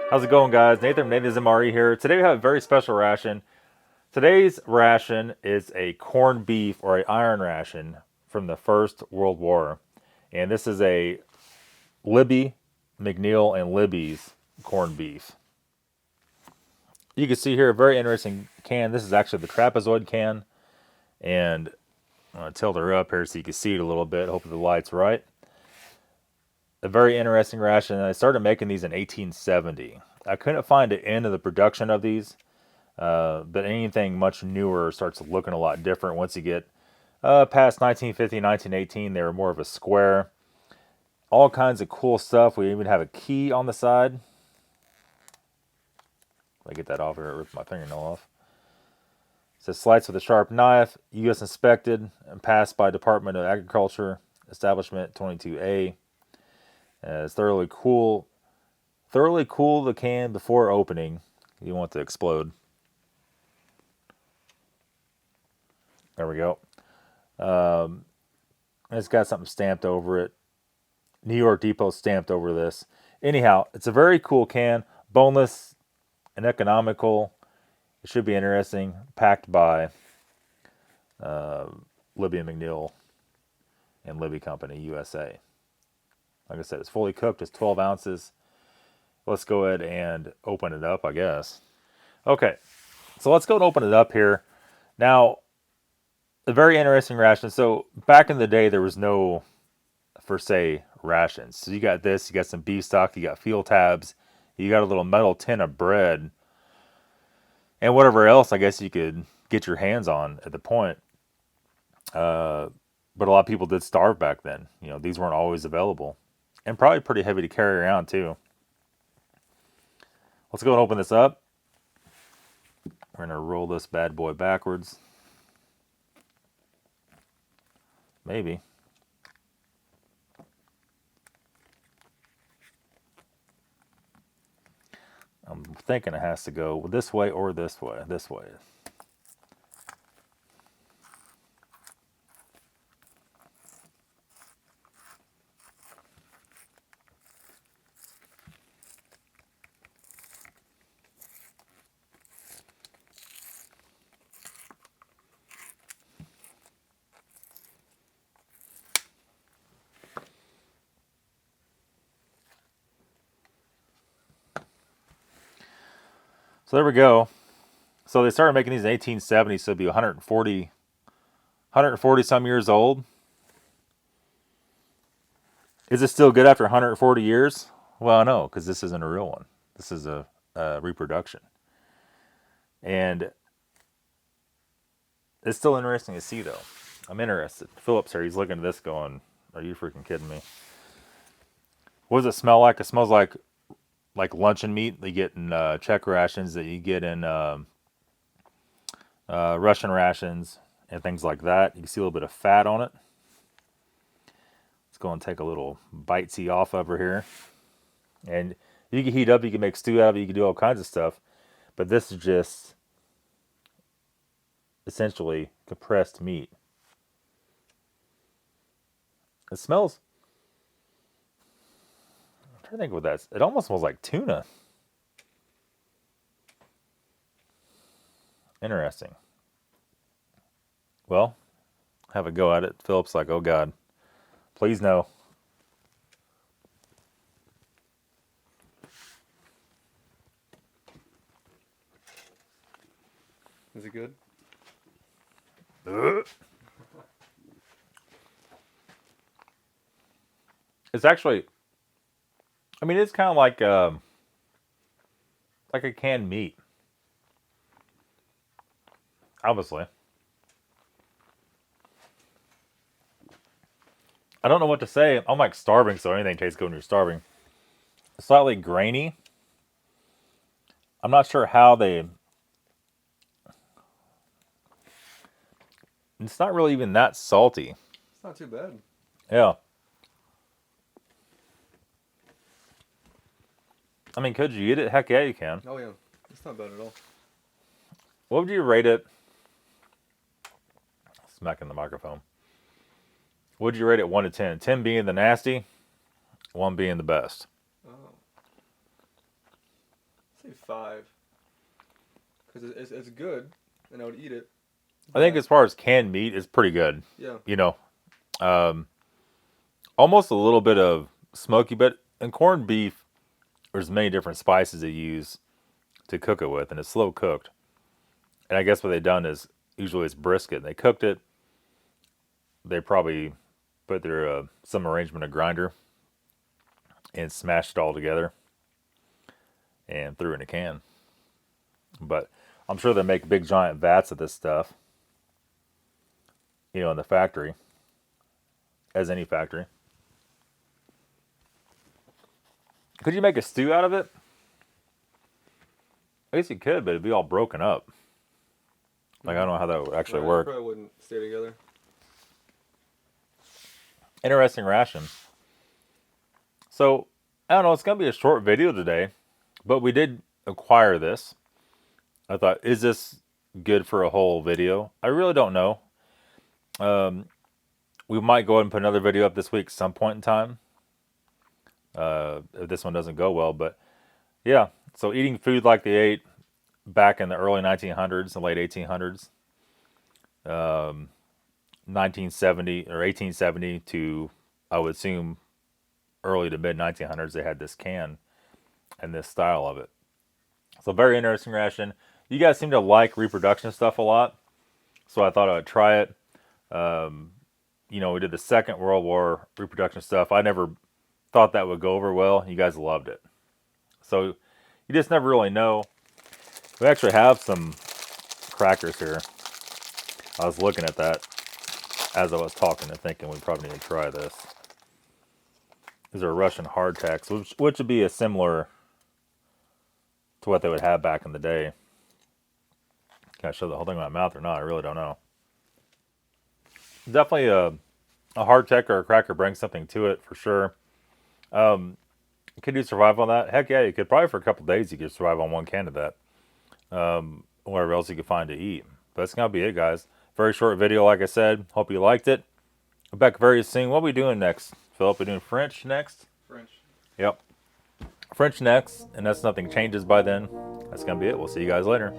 How's it going, guys? Nathan's MRE here. Today we have a very special ration. Today's ration is a corned beef or an iron ration from the First World War. And this is a Libby, McNeil, and Libby's corned beef. You can see here a very interesting can. This is actually the trapezoid can. And I'm going to tilt her up here so you can see it a little bit. Hopefully the light's right. A very interesting ration. I started making these in 1870. I couldn't find an end of the production of these. But anything much newer starts looking a lot different once you get past 1950, 1918. They were more of a square. All kinds of cool stuff. We even have a key on the side. Let me get that off here. Rip my fingernail off. It says slice with a sharp knife. U.S. inspected and passed by Department of Agriculture. Establishment 22A. It's thoroughly cool. Thoroughly cool the can before opening. You want to explode. There we go. It's got something stamped over it. New York Depot stamped over this. Anyhow, it's a very cool can. Boneless and economical. It should be interesting. Packed by Libby and McNeil and Libby Company, USA. Like I said, it's fully cooked. It's 12 ounces. Let's go ahead and open it up, I guess. Okay, so let's go and open it up here. Now, a very interesting ration. So back in the day, there was no, per se, rations. So you got this, you got some beef stock, you got fuel tabs, you got a little metal tin of bread, and whatever else I guess you could get your hands on at the point. But a lot of people did starve back then. You know, these weren't always available. And probably pretty heavy to carry around too. Let's go and open this up. We're going to roll this bad boy backwards. Maybe. I'm thinking it has to go this way or this way. This way. So there we go. So they started making these in 1870, so it'd be 140 some years old. Is it still good after 140 years? Well, no, because this isn't a real one. This is a reproduction. And it's still interesting to see, though. I'm interested. Philip's here. He's looking at this going, are you freaking kidding me? What does it smell like? It smells like luncheon meat they get in Czech rations, that you get in Russian rations and things like that. You can see a little bit of fat on it. Let's go and take a little bitesy off over here. And you can heat up, you can make stew out of it, you can do all kinds of stuff. But this is just essentially compressed meat. It smells, I'm trying to think what that's, it almost smells like tuna. Interesting. Well, have a go at it. Philip's like, oh God, please no. Is it good? It's actually, I mean, it's kind of like a canned meat. Obviously. I don't know what to say. I'm like starving, so anything tastes good when you're starving. Slightly grainy. I'm not sure how they... It's not really even that salty. It's not too bad. Yeah. I mean, could you eat it? Heck yeah, you can. Oh yeah, it's not bad at all. What would you rate it? Smacking the microphone. What would you rate it 1 to 10? 10 being the nasty, 1 being the best. Oh. say 5. Because it's good, and I would eat it. I think as far as canned meat, it's pretty good. Yeah. You know, almost a little bit of smoky, but in corned beef, there's many different spices they use to cook it with, and it's slow cooked. And I guess what they've done is usually it's brisket, and they cooked it. They probably put their some arrangement of grinder and smashed it all together and threw it in a can. But I'm sure they make big giant vats of this stuff, in the factory, as any factory. Could you make a stew out of it? I guess you could, but it'd be all broken up. Like, I don't know how that would actually work. Probably wouldn't stay together. Interesting ration. So, I don't know, it's going to be a short video today, but we did acquire this. I thought, is this good for a whole video? I really don't know. We might go ahead and put another video up this week some point in time. If this one doesn't go well, but yeah. So eating food like they ate back in the early 1900s, the late 1800s, 1970 or 1870 to, I would assume, early to mid 1900s, they had this can and this style of it. So very interesting ration. You guys seem to like reproduction stuff a lot, so I thought I would try it. We did the Second World War reproduction stuff. I never thought that would go over well. You guys loved it. So you just never really know. We actually have some crackers here. I was looking at that as I was talking and thinking we probably need to try this. These are Russian hardtacks, which would be a similar to what they would have back in the day. Can I show the whole thing in my mouth or not? I really don't know. Definitely a hardtack or a cracker brings something to it for sure. Could you survive on that? Heck yeah, you could. Probably for a couple days you could survive on one can of that. Whatever else you could find to eat. But that's going to be it, guys. Very short video, like I said. Hope you liked it. We're back very soon. What are we doing next, Philip? We're doing French next? French. Yep. French next, and that's nothing changes by then. That's going to be it. We'll see you guys later.